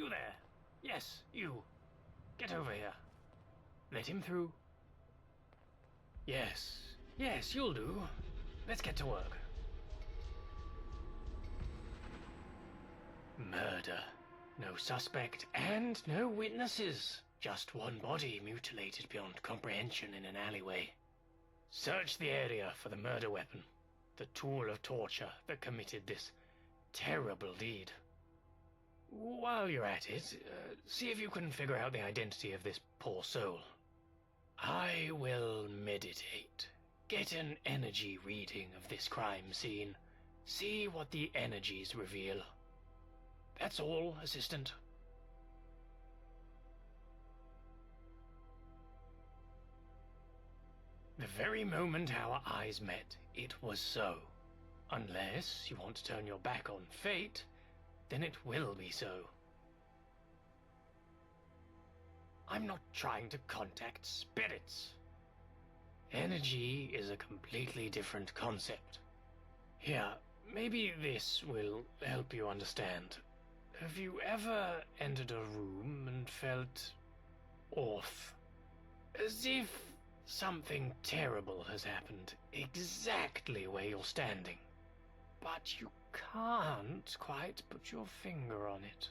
You there. Yes, you. Get over here. Let him through. Yes. Yes, you'll do. Let's get to work. Murder. No suspect and no witnesses. Just one body mutilated beyond comprehension in an alleyway. Search the area for the murder weapon, the tool of torture that committed this terrible deed. While you're at it, see if you can figure out the identity of this poor soul. I will meditate. Get an energy reading of this crime scene. See what the energies reveal. That's all, Assistant. The very moment our eyes met, it was so. Unless you want to turn your back on fate, then it will be so. I'm not trying to contact spirits. Energy is a completely different concept. Here, maybe this will help you understand. Have you ever entered a room and felt off? As if something terrible has happened exactly where you're standing, but you can't quite put your finger on it.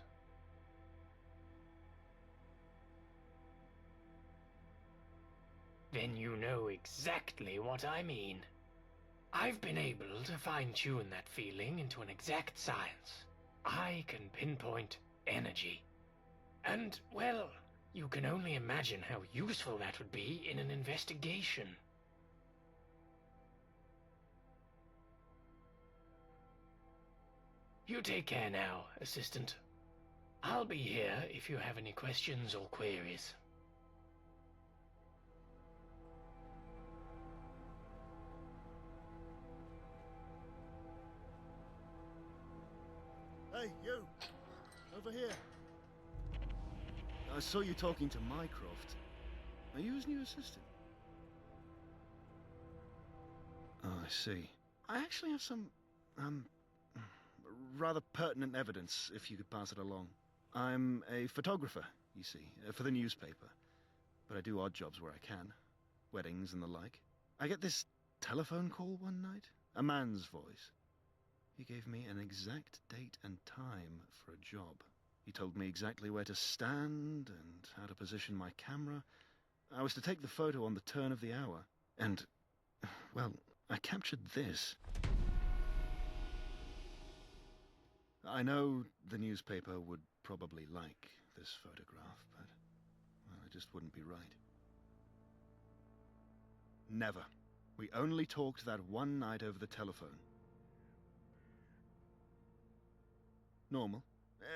Then you know exactly what I mean. I've been able to fine-tune that feeling into an exact science. I can pinpoint energy. And, well, you can only imagine how useful that would be in an investigation. You take care now, Assistant. I'll be here if you have any questions or queries. Hey, you! Over here. I saw you talking to Mycroft. Are you his new assistant? Oh, I see. I actually have some, rather pertinent evidence, if you could pass it along. I'm a photographer, you see, for the newspaper. But I do odd jobs where I can. Weddings and the like. I get this telephone call one night. A man's voice. He gave me an exact date and time for a job. He told me exactly where to stand and how to position my camera. I was to take the photo on the turn of the hour. And, well, I captured this. I know the newspaper would probably like this photograph, but, well, it just wouldn't be right. Never. We only talked that one night over the telephone. Normal.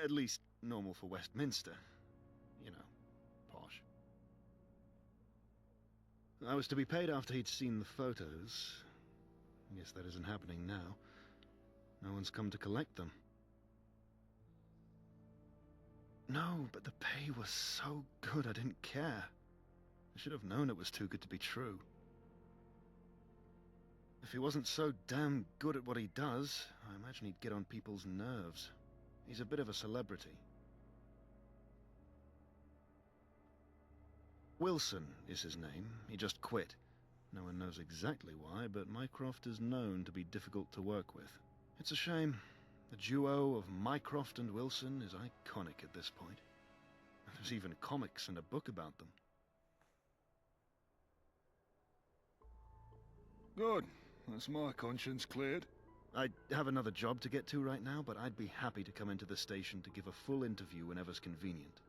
At least normal for Westminster. You know, posh. I was to be paid after he'd seen the photos. I guess that isn't happening now. No one's come to collect them. No, but the pay was so good I didn't care. I should have known it was too good to be true. If he wasn't so damn good at what he does, I imagine he'd get on people's nerves. He's a bit of a celebrity. Wilson is his name. He just quit. No one knows exactly why, but Mycroft is known to be difficult to work with. It's a shame. The duo of Mycroft and Wilson is iconic at this point. There's even comics and a book about them. Good. That's my conscience cleared. I have another job to get to right now, but I'd be happy to come into the station to give a full interview whenever's convenient.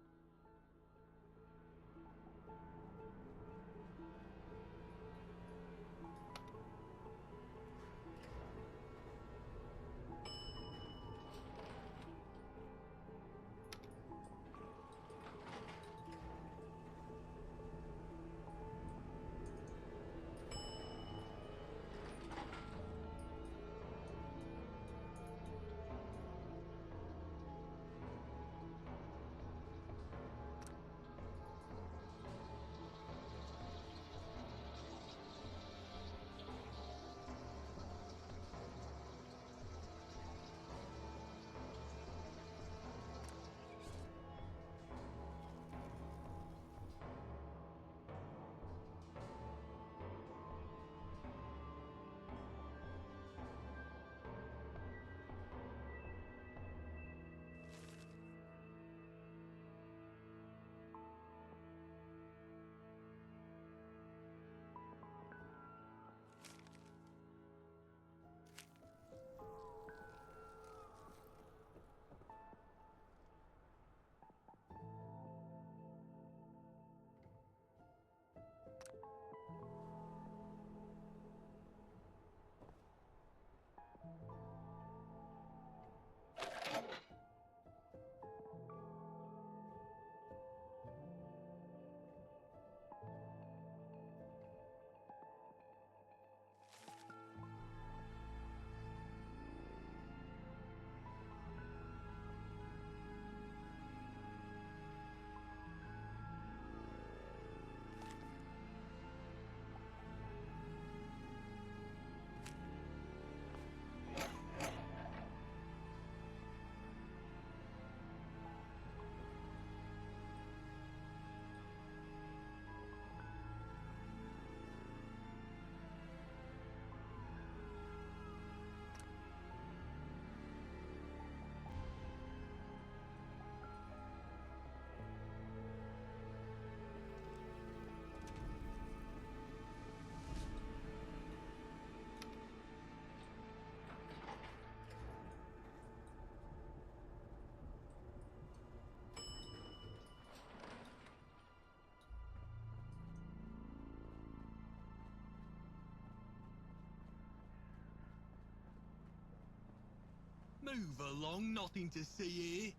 Move along, nothing to see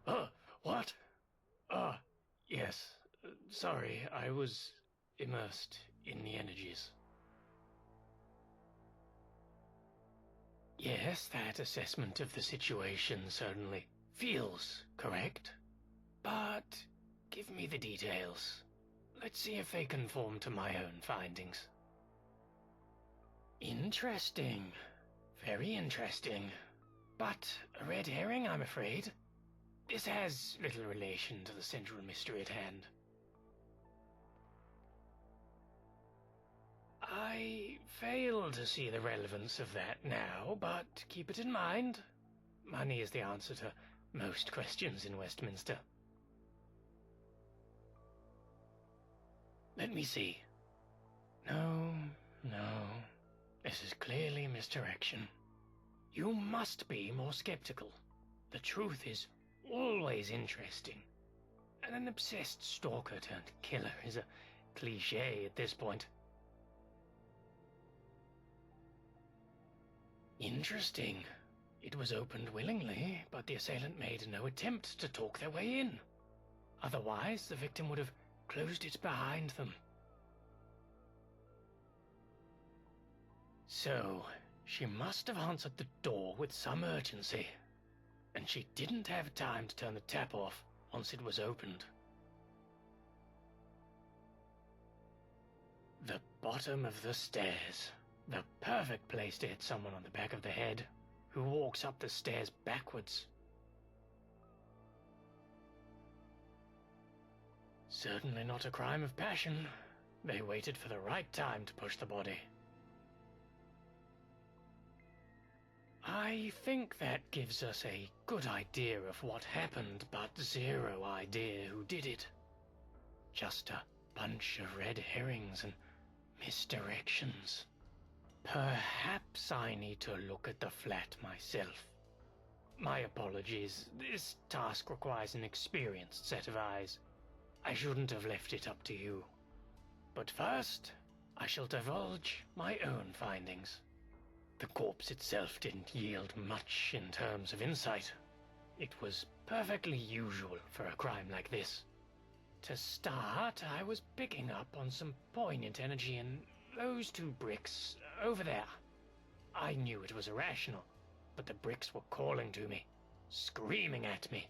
here. What? Yes. Sorry, I was immersed in the energies. Yes, that assessment of the situation certainly feels correct. But give me the details. Let's see if they conform to my own findings. Interesting. Very interesting. But a red herring, I'm afraid. This has little relation to the central mystery at hand. I fail to see the relevance of that now, but keep it in mind. Money is the answer to most questions in Westminster. Let me see. No. This is clearly misdirection. You must be more skeptical. The truth is always interesting. And an obsessed stalker turned killer is a cliché at this point. Interesting. It was opened willingly, but the assailant made no attempt to talk their way in. Otherwise, the victim would have closed it behind them. So, she must have answered the door with some urgency, and she didn't have time to turn the tap off once it was opened. The bottom of the stairs. The perfect place to hit someone on the back of the head who walks up the stairs backwards. Certainly not a crime of passion. They waited for the right time to push the body. I think that gives us a good idea of what happened, but zero idea who did it. Just a bunch of red herrings and misdirections. Perhaps I need to look at the flat myself. My apologies. This task requires an experienced set of eyes. I shouldn't have left it up to you. But first, I shall divulge my own findings. The corpse itself didn't yield much in terms of insight. It was perfectly usual for a crime like this. To start, I was picking up on some poignant energy in those two bricks over there. I knew it was irrational, but the bricks were calling to me, screaming at me.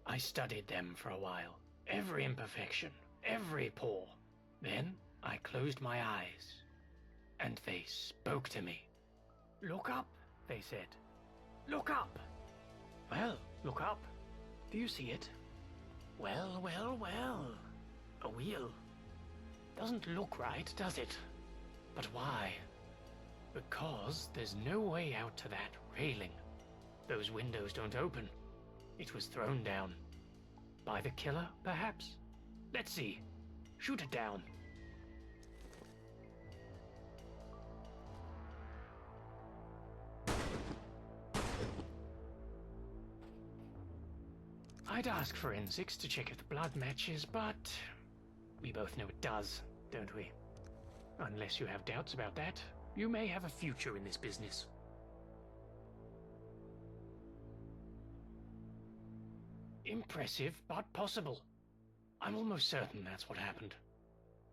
I studied them for a while, every imperfection, every pore. Then I closed my eyes, and they spoke to me. "Look up," they said. "Look up." Well, look up. Do you see it? Well. A wheel. Doesn't look right, does it? But why? Because there's no way out to that railing. Those windows don't open. It was thrown down. By the killer, perhaps? Let's see. Shoot it down. I'd ask forensics to check if the blood matches, but we both know it does, don't we? Unless you have doubts about that, you may have a future in this business. Impressive, but possible. I'm almost certain that's what happened.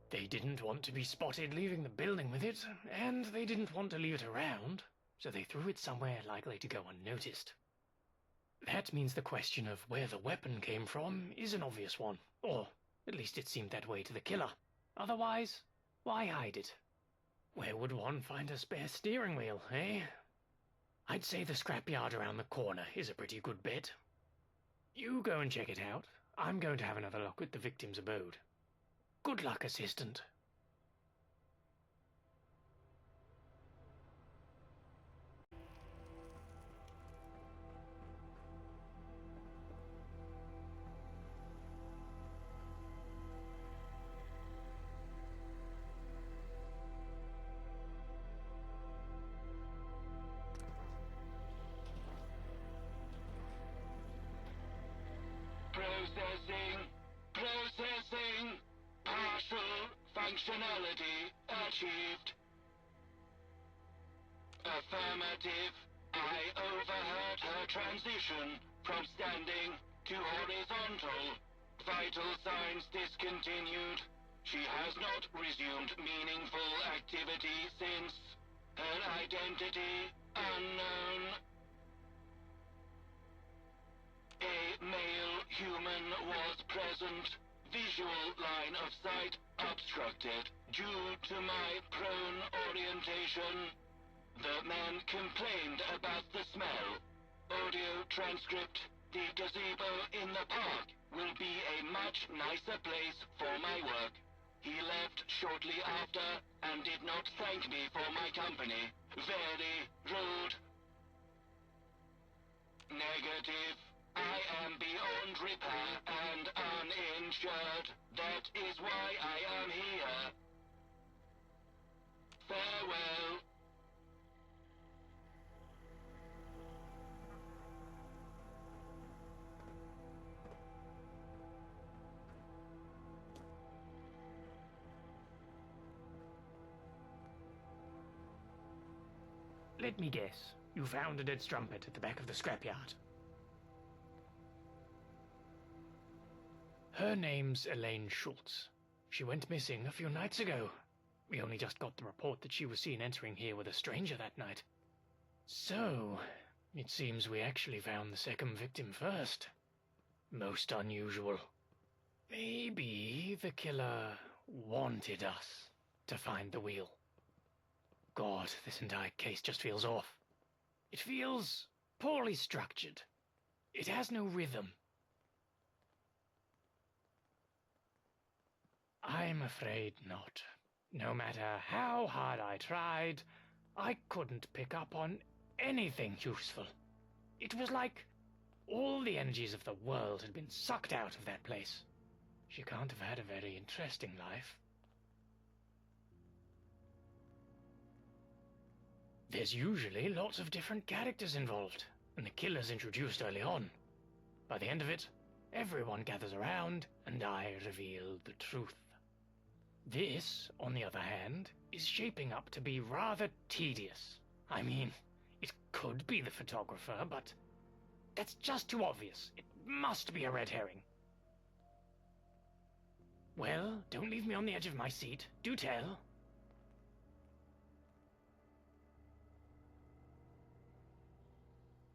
They didn't want to be spotted leaving the building with it, and they didn't want to leave it around, so they threw it somewhere likely to go unnoticed. That means the question of where the weapon came from is an obvious one, or at least it seemed that way to the killer. Otherwise, why hide it? Where would one find a spare steering wheel, eh? I'd say the scrapyard around the corner is a pretty good bet. You go and check it out. I'm going to have another look at the victim's abode. Good luck, assistant. Processing. Partial Functionality achieved. Affirmative. I overheard her transition from standing to horizontal. Vital signs discontinued. She has not resumed meaningful activity since. Her identity unknown. A male human was present. Visual line of sight obstructed due to my prone orientation. The man complained about the smell. Audio transcript. The gazebo in the park will be a much nicer place for my work. He left shortly after and did not thank me for my company. Very rude. Negative. I am beyond repair and uninsured. That is why I am here. Farewell. Let me guess. You found a dead strumpet at the back of the scrapyard. Her name's Elaine Schultz. She went missing a few nights ago. We only just got the report that she was seen entering here with a stranger that night. So, it seems we actually found the second victim first. Most unusual. Maybe the killer wanted us to find the wheel. God, this entire case just feels off. It feels poorly structured. It has no rhythm. I'm afraid not. No matter how hard I tried, I couldn't pick up on anything useful. It was like all the energies of the world had been sucked out of that place. She can't have had a very interesting life. There's usually lots of different characters involved, and the killer's introduced early on. By the end of it, everyone gathers around, and I reveal the truth. This, on the other hand, is shaping up to be rather tedious. I mean, it could be the photographer, but that's just too obvious. It must be a red herring. Well, don't leave me on the edge of my seat. Do tell.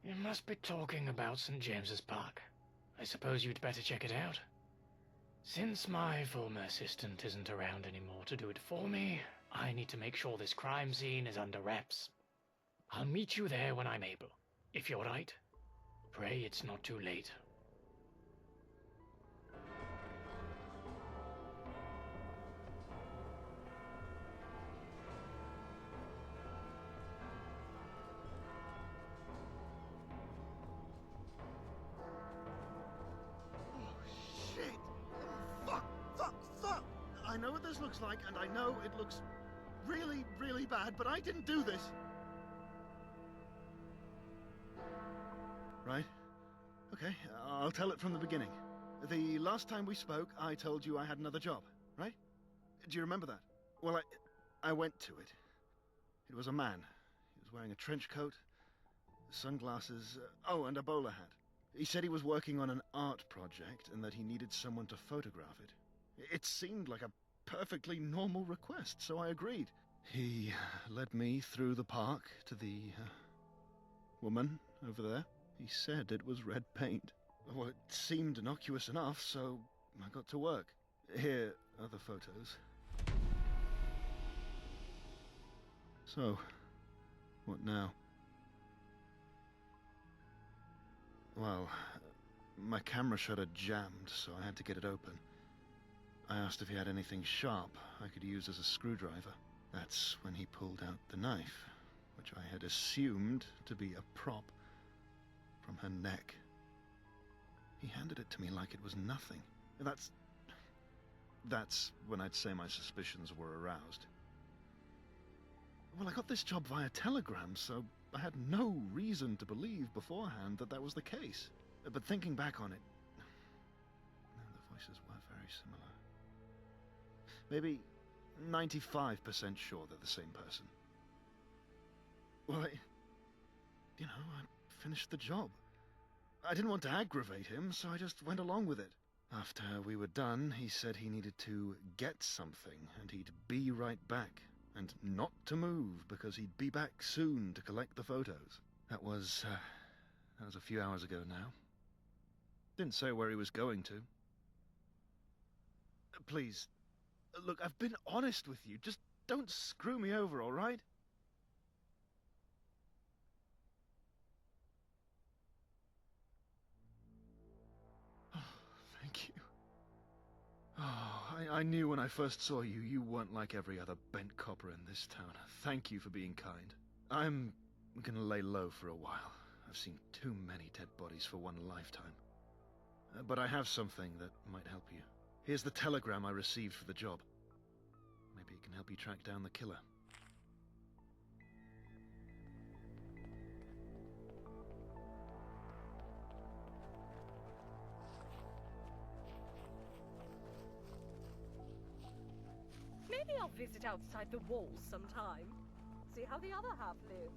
You must be talking about St. James's Park. I suppose you'd better check it out. Since my former assistant isn't around anymore to do it for me, I need to make sure this crime scene is under wraps. I'll meet you there when I'm able. If you're right, pray it's not too late. I know what this looks like, and I know it looks really, really bad, but I didn't do this. Right? Okay, I'll tell it from the beginning. The last time we spoke, I told you I had another job, right? Do you remember that? Well, I went to it. It was a man. He was wearing a trench coat, sunglasses, and a bowler hat. He said he was working on an art project and that he needed someone to photograph it. It seemed like a perfectly normal request, so I agreed. He led me through the park to the woman over there. He said it was red paint. Well, it seemed innocuous enough, so I got to work. Here are the photos. So, what now? Well, my camera shutter jammed, so I had to get it open. I asked if he had anything sharp I could use as a screwdriver. That's when he pulled out the knife, which I had assumed to be a prop, from her neck. He handed it to me like it was nothing. That's when I'd say my suspicions were aroused. Well, I got this job via telegram, so I had no reason to believe beforehand that was the case. But thinking back on it, the voices were very similar. 95% sure they're the same person. Well, I finished the job. I didn't want to aggravate him, so I just went along with it. After we were done, he said he needed to get something, and he'd be right back, and not to move, because he'd be back soon to collect the photos. That was a few hours ago now. Didn't say where he was going to. Please, look, I've been honest with you. Just don't screw me over, all right? Oh, thank you. Oh, I knew when I first saw you, you weren't like every other bent copper in this town. Thank you for being kind. I'm gonna lay low for a while. I've seen too many dead bodies for one lifetime. But I have something that might help you. Here's the telegram I received for the job. Maybe it can help you track down the killer. Maybe I'll visit outside the walls sometime. See how the other half live.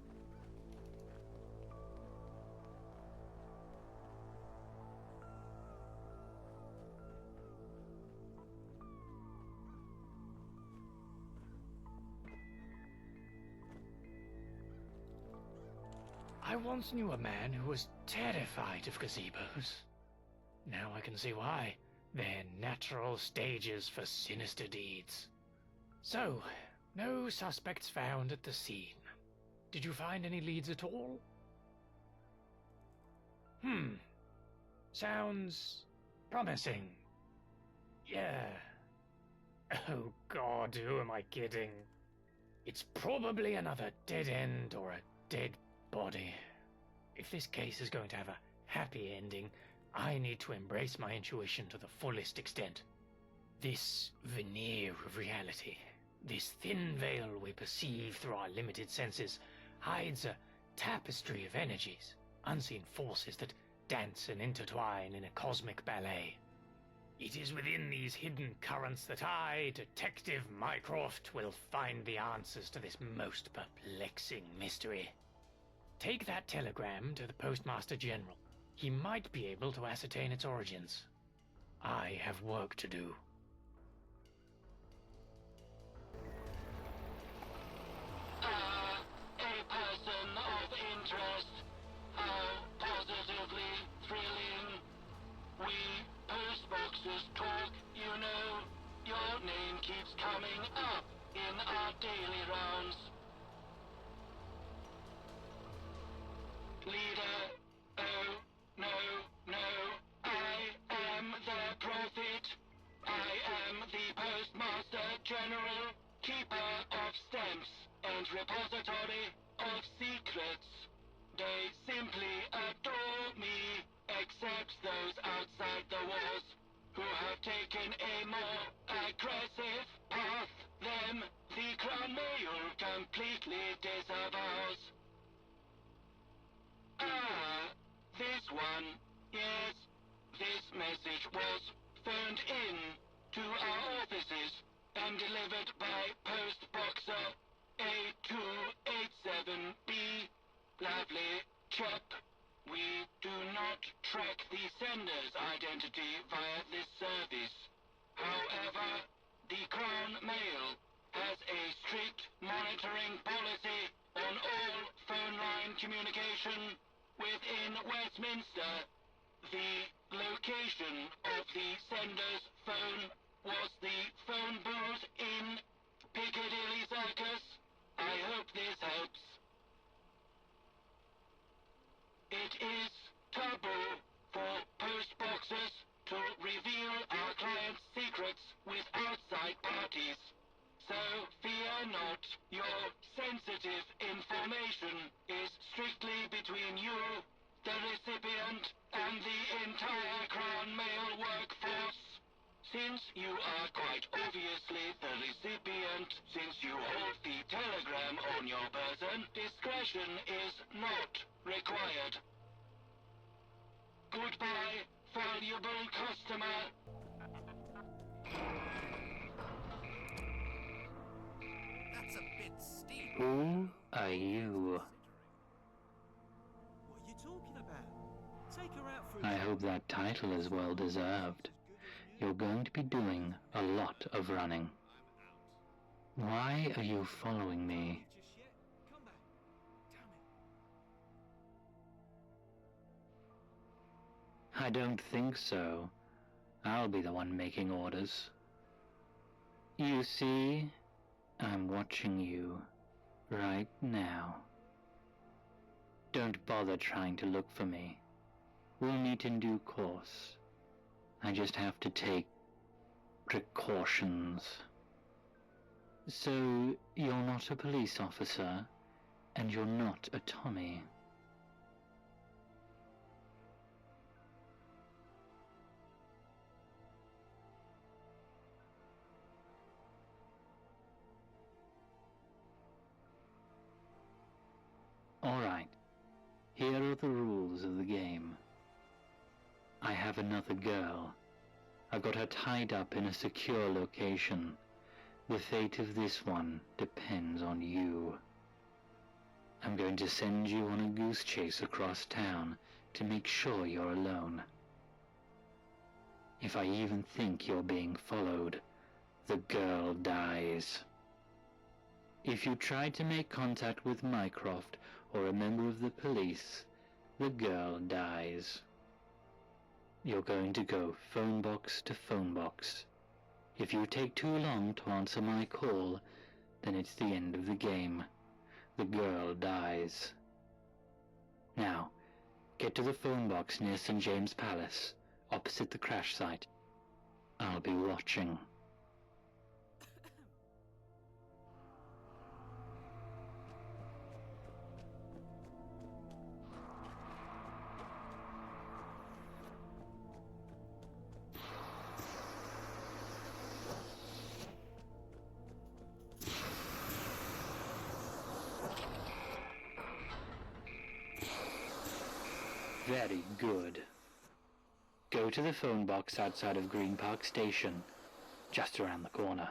I once knew a man who was terrified of gazebos. Now I can see why. They're natural stages for sinister deeds. So, no suspects found at the scene. Did you find any leads at all? Sounds promising. Yeah. Oh God, who am I kidding? It's probably another dead end or a dead body. If this case is going to have a happy ending, I need to embrace my intuition to the fullest extent. This veneer of reality, this thin veil we perceive through our limited senses, hides a tapestry of energies, unseen forces that dance and intertwine in a cosmic ballet. It is within these hidden currents that I, Detective Mycroft, will find the answers to this most perplexing mystery. Take that telegram to the Postmaster General. He might be able to ascertain its origins. I have work to do. A person of interest. How positively thrilling. We postboxers talk, you know. Your name keeps coming up in our daily rounds. Leader, oh, no, I am the prophet. I am the Postmaster General, keeper of stamps and repository of secrets. They simply adore me, except those outside the walls, who have taken a more aggressive path. Them, the Crown Mayor completely disavows. This one. Yes, this message was phoned in to our offices and delivered by Postboxer A287B. Lovely chap. We do not track the sender's identity via this service. However, the Crown Mail has a strict monitoring policy on all phone line communication within Westminster. The location of the sender's phone was the phone booth in Piccadilly Circus. I hope this helps. It is taboo for postboxers to reveal our clients' secrets with outside parties. So fear not, your sensitive information is strictly between you, the recipient, and the entire Crown Mail workforce. Since you are quite obviously the recipient, since you hold the telegram on your person, discretion is not required. Goodbye, valuable customer. It's steep. Who are you? What are you talking about? Take her out for a I drink. hope that title is well deserved. You're going to be doing a lot of running. Why are you following me? Just yet. Come back. Damn it. I don't think so. I'll be the one making orders. You see, I'm watching you right now. Don't bother trying to look for me. We'll meet in due course. I just have to take precautions. So, you're not a police officer, and you're not a Tommy. All right, here are the rules of the game. I have another girl. I've got her tied up in a secure location. The fate of this one depends on you. I'm going to send you on a goose chase across town to make sure you're alone. If I even think you're being followed, the girl dies. If you try to make contact with Mycroft or a member of the police, the girl dies. You're going to go phone box to phone box. If you take too long to answer my call, then it's the end of the game. The girl dies. Now, get to the phone box near St. James Palace, opposite the crash site. I'll be watching. Very good. Go to the phone box outside of Green Park Station, just around the corner.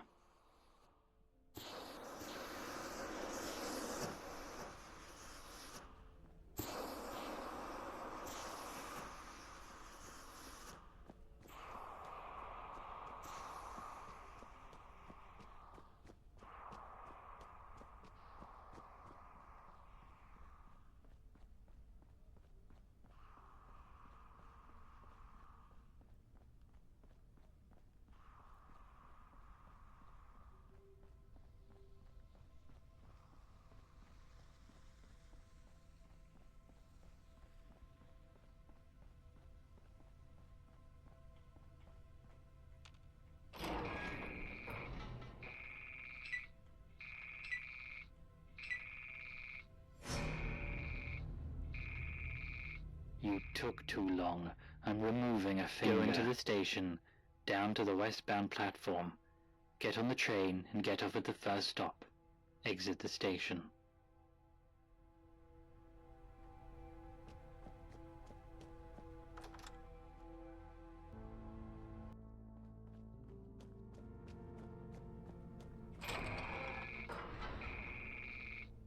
You took too long. I'm removing a finger. Go into the station, down to the westbound platform. Get on the train and get off at the first stop. Exit the station.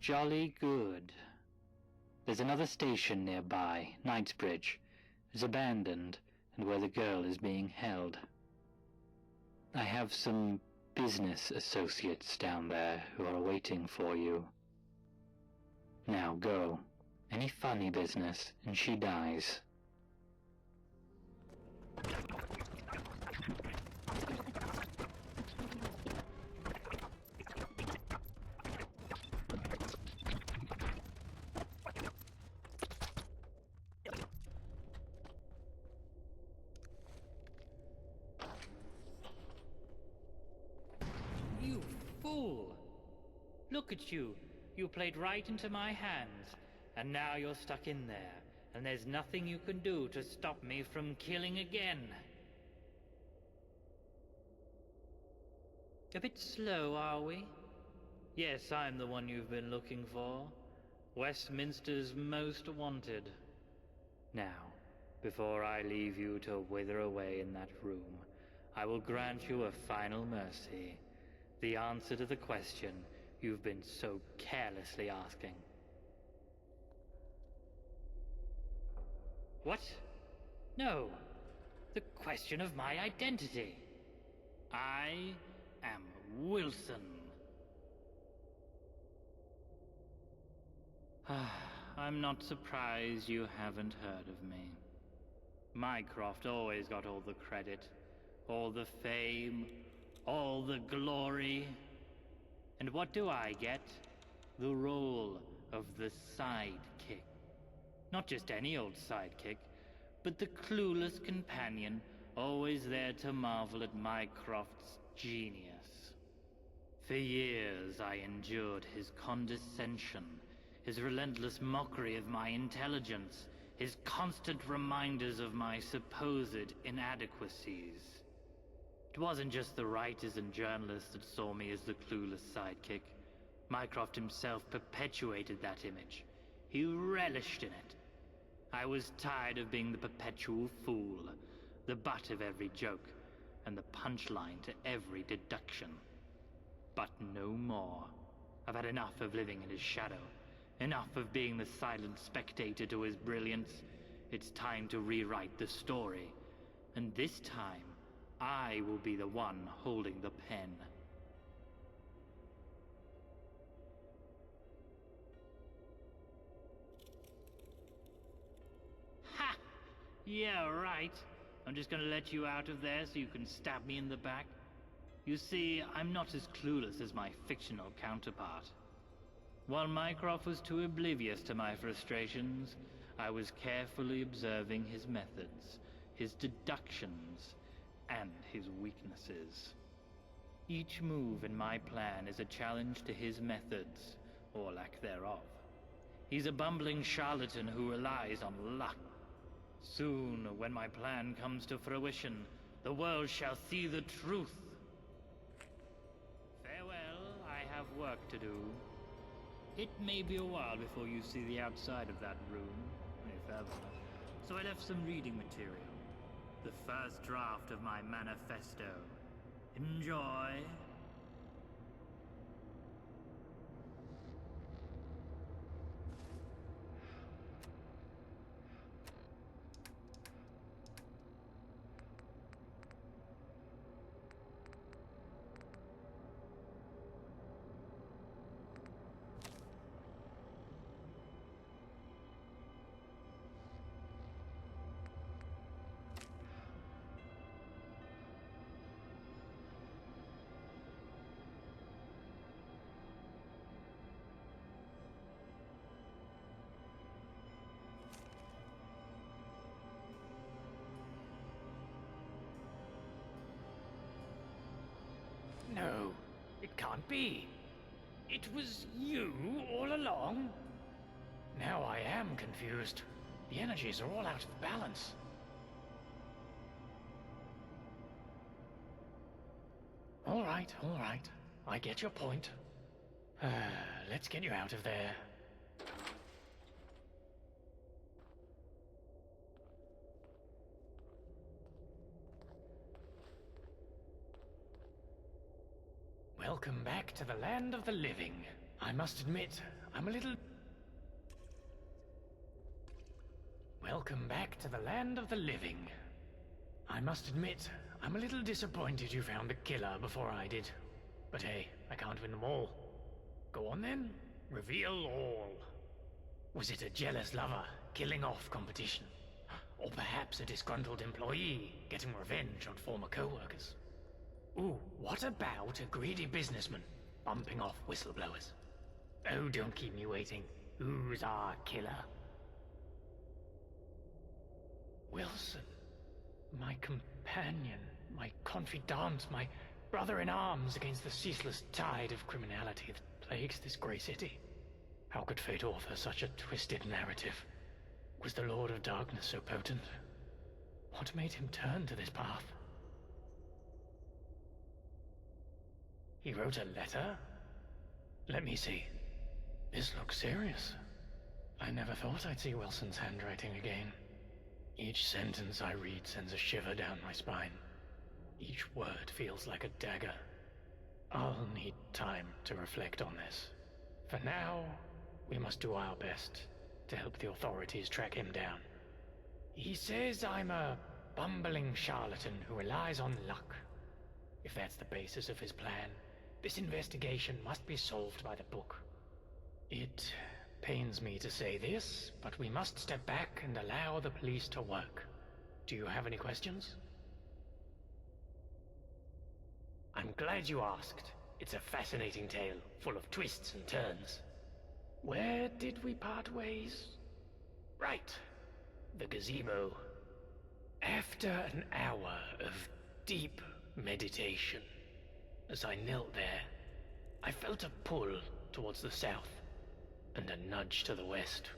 Jolly good. There's another station nearby, Knightsbridge. It's abandoned, and where the girl is being held. I have some business associates down there who are waiting for you. Now go. Any funny business, and she dies. You fool! Look at you. You played right into my hands, and now you're stuck in there, and there's nothing you can do to stop me from killing again. A bit slow, are we? Yes, I'm the one you've been looking for. Westminster's most wanted. Now, before I leave you to wither away in that room, I will grant you a final mercy. The answer to the question, you've been so carelessly asking. What? No. The question of my identity. I am Wilson. I'm not surprised you haven't heard of me. Mycroft always got all the credit, all the fame, all the glory. And what do I get? The role of the sidekick. Not just any old sidekick, but the clueless companion, always there to marvel at Mycroft's genius. For years I endured his condescension, his relentless mockery of my intelligence, his constant reminders of my supposed inadequacies. It wasn't just the writers and journalists that saw me as the clueless sidekick. Mycroft himself perpetuated that image. He relished in it. I was tired of being the perpetual fool, the butt of every joke, and the punchline to every deduction. But no more. I've had enough of living in his shadow. Enough of being the silent spectator to his brilliance. It's time to rewrite the story. And this time, I will be the one holding the pen. Ha! Yeah, right. I'm just gonna let you out of there so you can stab me in the back. You see, I'm not as clueless as my fictional counterpart. While Mycroft was too oblivious to my frustrations, I was carefully observing his methods, his deductions, and his weaknesses. Each move in my plan is a challenge to his methods, or lack thereof. He's a bumbling charlatan who relies on luck. Soon, when my plan comes to fruition, the world shall see the truth. Farewell, I have work to do. It may be a while before you see the outside of that room, if ever. So I left some reading material. The first draft of my manifesto. Enjoy. No, it can't be. It was you all along? Now I am confused. The energies are all out of balance. All right. I get your point. Let's get you out of there. Welcome back to the land of the living. I must admit, I'm a little... Welcome back to the land of the living. I must admit, I'm a little disappointed you found the killer before I did. But hey, I can't win them all. Go on then, reveal all. Was it a jealous lover killing off competition? Or perhaps a disgruntled employee getting revenge on former co-workers? Ooh, what about a greedy businessman bumping off whistleblowers? Oh, don't keep me waiting. Who's our killer? Wilson. My companion, my confidant, my brother-in-arms against the ceaseless tide of criminality that plagues this grey city. How could fate author such a twisted narrative? Was the Lord of Darkness so potent? What made him turn to this path? He wrote a letter? Let me see. This looks serious. I never thought I'd see Wilson's handwriting again. Each sentence I read sends a shiver down my spine. Each word feels like a dagger. I'll need time to reflect on this. For now, we must do our best to help the authorities track him down. He says I'm a bumbling charlatan who relies on luck. If that's the basis of his plan, this investigation must be solved by the book. It pains me to say this, but we must step back and allow the police to work. Do you have any questions? I'm glad you asked. It's a fascinating tale, full of twists and turns. Where did we part ways? Right. The gazebo. After an hour of deep meditation, as I knelt there, I felt a pull towards the south and a nudge to the west.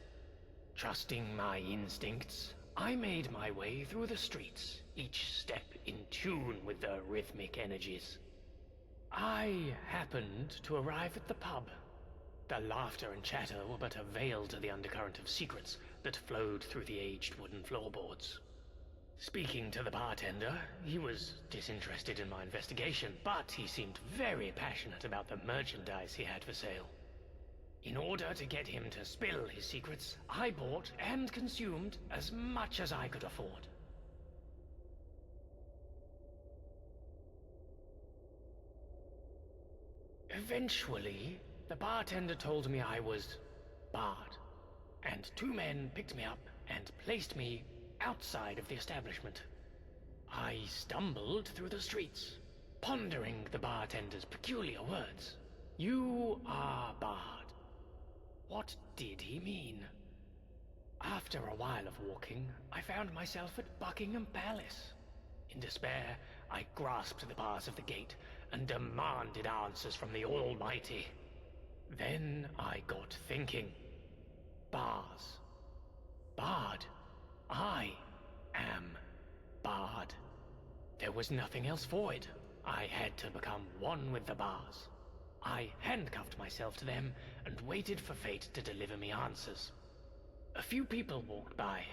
Trusting my instincts, I made my way through the streets, each step in tune with the rhythmic energies. I happened to arrive at the pub. The laughter and chatter were but a veil to the undercurrent of secrets that flowed through the aged wooden floorboards. Speaking to the bartender, he was disinterested in my investigation, but he seemed very passionate about the merchandise he had for sale. In order to get him to spill his secrets, I bought and consumed as much as I could afford. Eventually, the bartender told me I was barred, and two men picked me up and placed me outside of the establishment. I stumbled through the streets, pondering the bartender's peculiar words. "You are barred." What did he mean? After a while of walking, I found myself at Buckingham Palace. In despair, I grasped the bars of the gate and demanded answers from the Almighty. Then I got thinking. Bars. Barred. I am barred. There was nothing else for it. I had to become one with the bars. I handcuffed myself to them and waited for fate to deliver me answers. A few people walked by.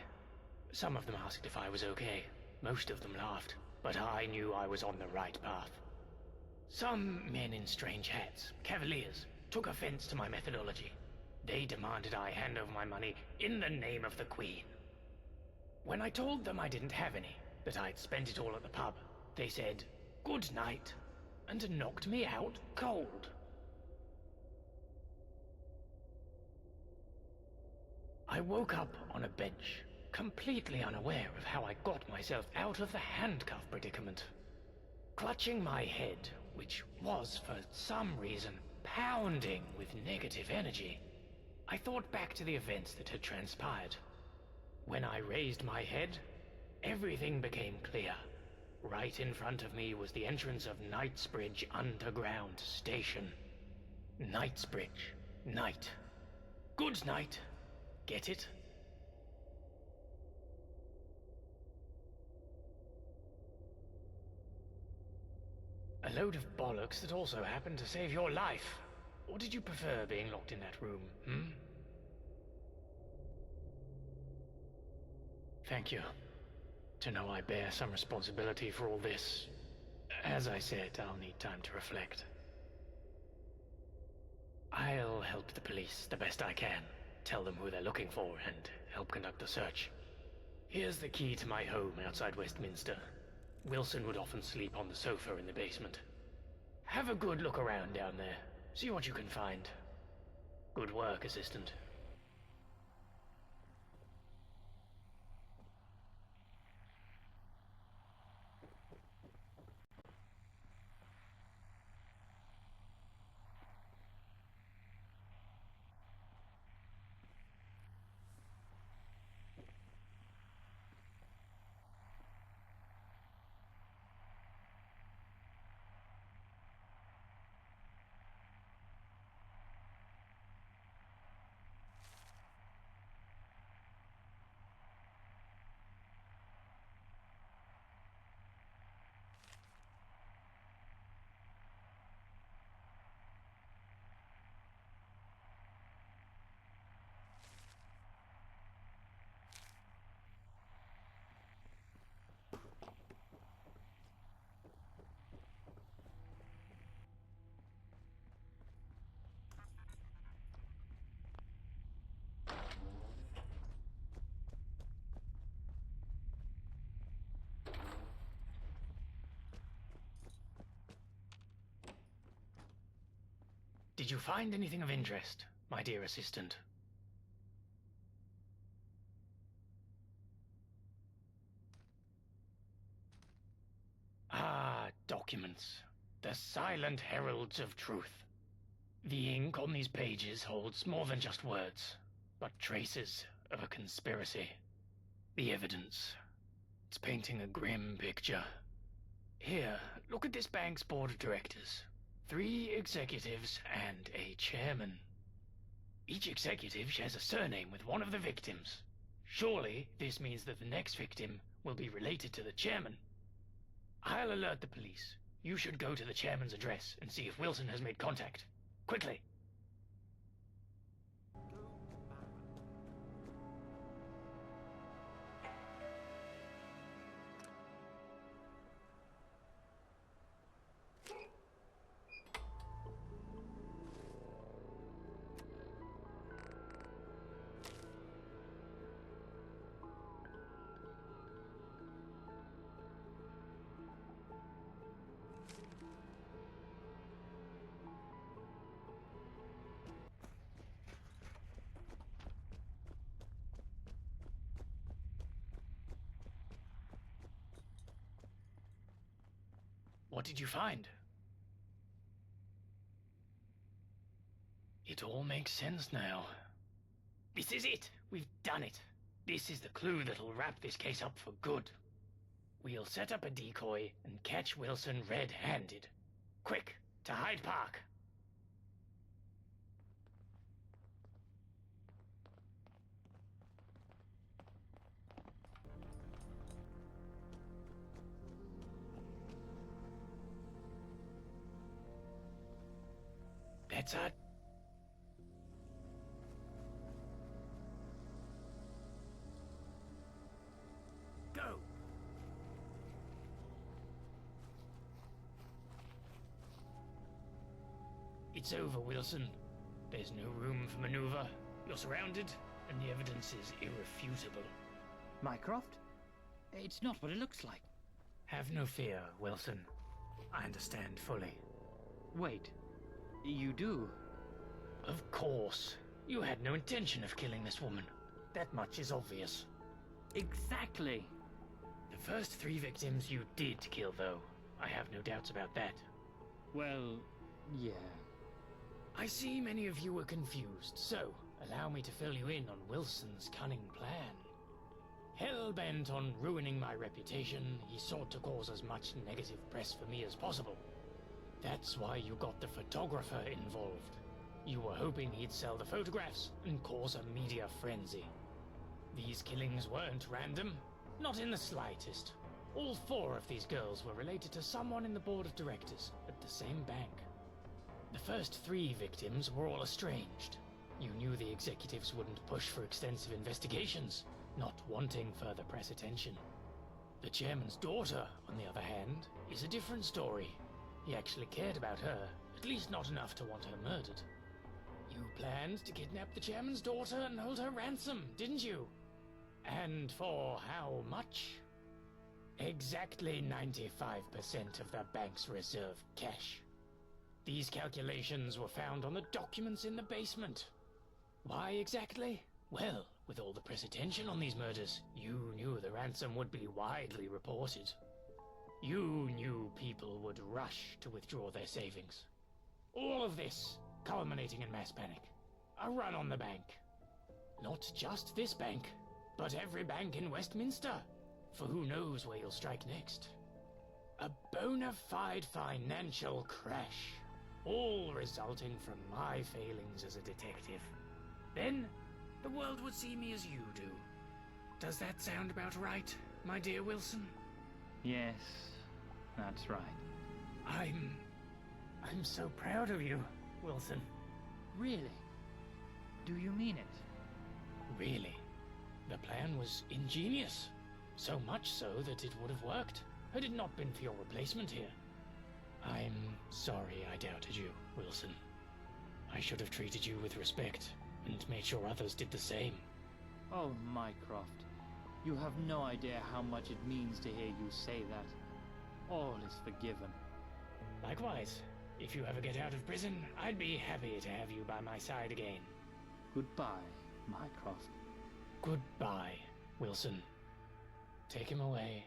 Some of them asked if I was okay. Most of them laughed, but I knew I was on the right path. Some men in strange hats, cavaliers, took offense to my methodology. They demanded I hand over my money in the name of the Queen. When I told them I didn't have any, that I'd spent it all at the pub, they said, "Good night," and knocked me out cold. I woke up on a bench, completely unaware of how I got myself out of the handcuff predicament. Clutching my head, which was for some reason pounding with negative energy, I thought back to the events that had transpired. When I raised my head, everything became clear. Right in front of me was the entrance of Knightsbridge Underground Station. Knightsbridge. Night. Good night. Get it? A load of bollocks that also happened to save your life. Or did you prefer being locked in that room, Thank you. To know I bear some responsibility for all this. As I said, I'll need time to reflect. I'll help the police the best I can. Tell them who they're looking for and help conduct the search. Here's the key to my home outside Westminster. Wilson would often sleep on the sofa in the basement. Have a good look around down there. See what you can find. Good work, Assistant. Did you find anything of interest, my dear assistant? Ah, documents. The silent heralds of truth. The ink on these pages holds more than just words, but traces of a conspiracy. The evidence. It's painting a grim picture. Here, look at this bank's board of directors. 3 executives and a chairman. Each executive shares a surname with one of the victims. Surely, this means that the next victim will be related to the chairman. I'll alert the police. You should go to the chairman's address and see if Wilson has made contact. Quickly! What did you find? It all makes sense now. This is it! We've done it! This is the clue that'll wrap this case up for good. We'll set up a decoy and catch Wilson red-handed. Quick, to Hyde Park! That's our... Go! It's over, Wilson. There's no room for maneuver. You're surrounded, and the evidence is irrefutable. Mycroft? It's not what it looks like. Have no fear, Wilson. I understand fully. Wait. You do? Of course. You had no intention of killing this woman. That much is obvious. Exactly. The first 3 victims you did kill, though. I have no doubts about that. Well, yeah. I see many of you were confused, so allow me to fill you in on Wilson's cunning plan. Hell-bent on ruining my reputation, he sought to cause as much negative press for me as possible. That's why you got the photographer involved. You were hoping he'd sell the photographs and cause a media frenzy. These killings weren't random, not in the slightest. All 4 of these girls were related to someone in the board of directors at the same bank. The first 3 victims were all estranged. You knew the executives wouldn't push for extensive investigations, not wanting further press attention. The chairman's daughter, on the other hand, is a different story. He actually cared about her, at least not enough to want her murdered. You planned to kidnap the chairman's daughter and hold her ransom, didn't you? And for how much? Exactly 95% of the bank's reserve cash. These calculations were found on the documents in the basement. Why exactly? Well, with all the press attention on these murders, you knew the ransom would be widely reported. You knew people would rush to withdraw their savings. All of this culminating in mass panic. A run on the bank. Not just this bank, but every bank in Westminster. For who knows where you'll strike next. A bona fide financial crash. All resulting from my failings as a detective. Then, the world would see me as you do. Does that sound about right, my dear Wilson? Yes, that's right. I'm so proud of you, Wilson. Really? Do you mean it? Really. The plan was ingenious. So much so that it would have worked, had it not been for your replacement here. I'm sorry I doubted you, Wilson. I should have treated you with respect, and made sure others did the same. Oh, Mycroft. You have no idea how much it means to hear you say that. All is forgiven. Likewise. If you ever get out of prison, I'd be happy to have you by my side again. Goodbye, Mycroft. Goodbye, Wilson. Take him away.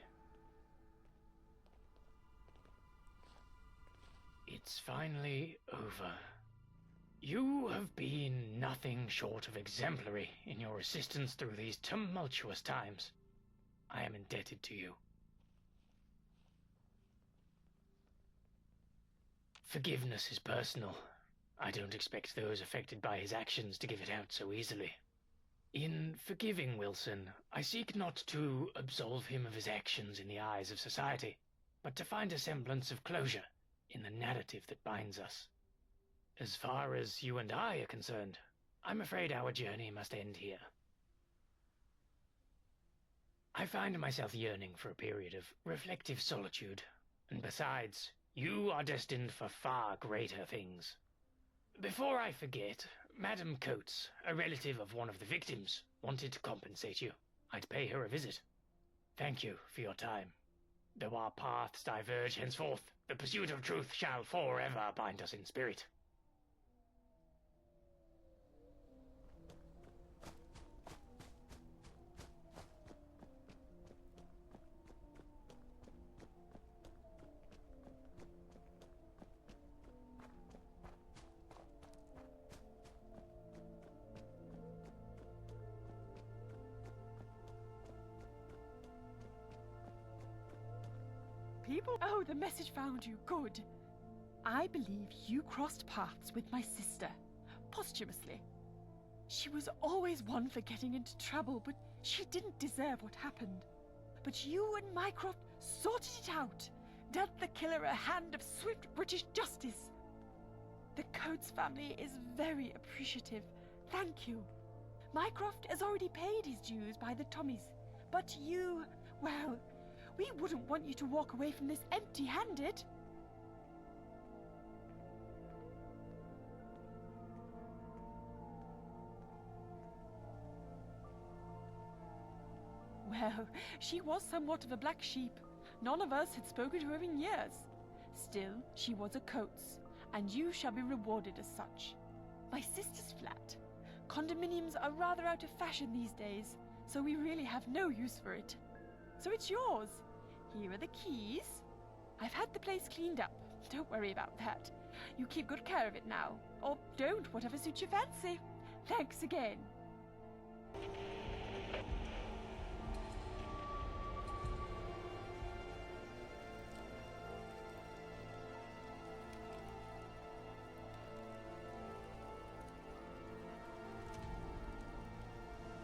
It's finally over. You have been nothing short of exemplary in your assistance through these tumultuous times. I am indebted to you. Forgiveness is personal. I don't expect those affected by his actions to give it out so easily. In forgiving Wilson, I seek not to absolve him of his actions in the eyes of society, but to find a semblance of closure in the narrative that binds us. As far as you and I are concerned, I'm afraid our journey must end here. I find myself yearning for a period of reflective solitude, and besides, you are destined for far greater things. Before I forget, Madam Coates, a relative of one of the victims, wanted to compensate you. I'd pay her a visit. Thank you for your time. Though our paths diverge henceforth, the pursuit of truth shall forever bind us in spirit. People? Oh, the message found you. Good. I believe you crossed paths with my sister, posthumously. She was always one for getting into trouble, but she didn't deserve what happened. But you and Mycroft sorted it out, dealt the killer a hand of swift British justice. The Coates family is very appreciative. Thank you. Mycroft has already paid his dues by the Tommies, but you, well, we wouldn't want you to walk away from this empty-handed. Well, she was somewhat of a black sheep. None of us had spoken to her in years. Still, she was a Coates, and you shall be rewarded as such. My sister's flat. Condominiums are rather out of fashion these days, so we really have no use for it. So it's yours. Here are the keys. I've had the place cleaned up. Don't worry about that. You keep good care of it now. Or don't, whatever suits your fancy. Thanks again.